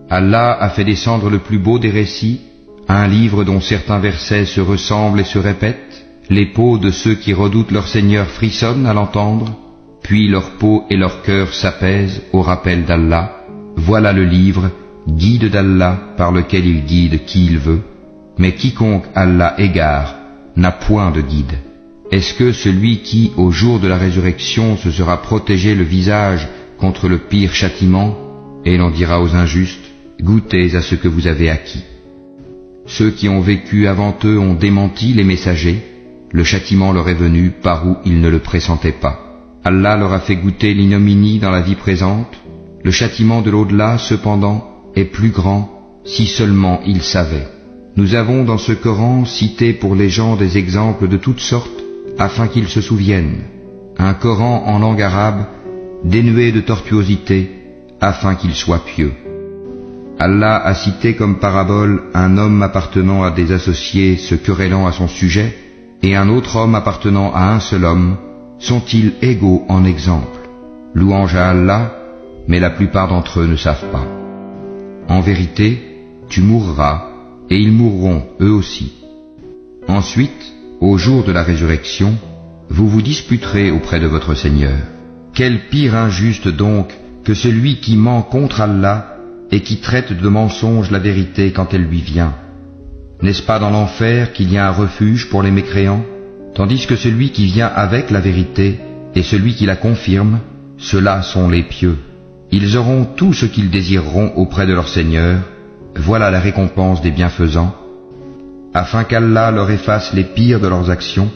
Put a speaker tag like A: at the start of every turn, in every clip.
A: Allah a fait descendre le plus beau des récits, un livre dont certains versets se ressemblent et se répètent. Les peaux de ceux qui redoutent leur Seigneur frissonnent à l'entendre, puis leur peau et leur cœur s'apaisent au rappel d'Allah. Voilà le livre, guide d'Allah, par lequel il guide qui il veut. Mais quiconque Allah égare n'a point de guide. Est-ce que celui qui, au jour de la résurrection, se sera protégé le visage contre le pire châtiment, et l'on dira aux injustes, goûtez à ce que vous avez acquis. Ceux qui ont vécu avant eux ont démenti les messagers, le châtiment leur est venu par où ils ne le pressentaient pas. Allah leur a fait goûter l'ignominie dans la vie présente, le châtiment de l'au-delà, cependant, est plus grand, si seulement ils savaient. Nous avons dans ce Coran cité pour les gens des exemples de toutes sortes, afin qu'ils se souviennent. Un Coran en langue arabe, dénué de tortuosité, afin qu'ils soient pieux. Allah a cité comme parabole un homme appartenant à des associés se querellant à son sujet, et un autre homme appartenant à un seul homme. Sont-ils égaux en exemple? Louange à Allah, mais la plupart d'entre eux ne savent pas. En vérité, tu mourras, et ils mourront eux aussi. Ensuite, au jour de la résurrection, vous vous disputerez auprès de votre Seigneur. Quel pire injuste donc que celui qui ment contre Allah et qui traite de mensonge la vérité quand elle lui vient. N'est-ce pas dans l'enfer qu'il y a un refuge pour les mécréants? Tandis que celui qui vient avec la vérité et celui qui la confirme, ceux-là sont les pieux. Ils auront tout ce qu'ils désireront auprès de leur Seigneur. Voilà la récompense des bienfaisants, afin qu'Allah leur efface les pires de leurs actions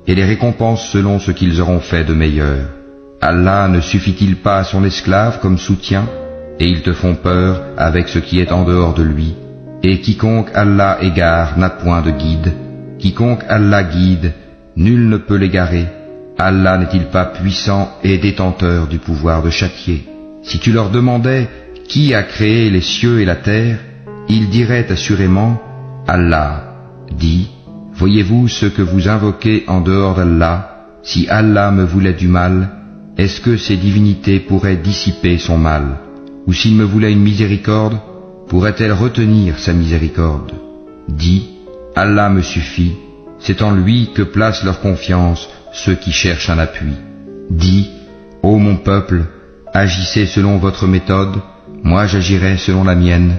A: et les récompense selon ce qu'ils auront fait de meilleur. Allah ne suffit-il pas à son esclave comme soutien, et ils te font peur avec ce qui est en dehors de lui. Et quiconque Allah égare n'a point de guide. Quiconque Allah guide, nul ne peut l'égarer. Allah n'est-il pas puissant et détenteur du pouvoir de châtier? Si tu leur demandais qui a créé les cieux et la terre, ils diraient assurément Allah. Dis, voyez-vous ce que vous invoquez en dehors d'Allah? Si Allah me voulait du mal, est-ce que ces divinités pourraient dissiper son mal? Ou s'il me voulait une miséricorde, pourrait-elle retenir sa miséricorde? Dis, Allah me suffit, c'est en lui que placent leur confiance ceux qui cherchent un appui. Dis, ô mon peuple, agissez selon votre méthode, moi j'agirai selon la mienne,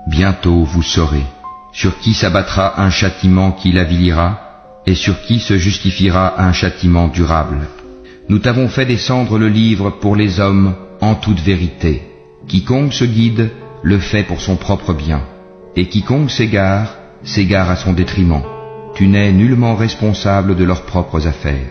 A: bientôt vous saurez. Sur qui s'abattra un châtiment qui l'avilira, et sur qui se justifiera un châtiment durable. Nous t'avons fait descendre le livre pour les hommes en toute vérité. Quiconque se guide, le fait pour son propre bien. Et quiconque s'égare, s'égare à son détriment. Tu n'es nullement responsable de leurs propres affaires.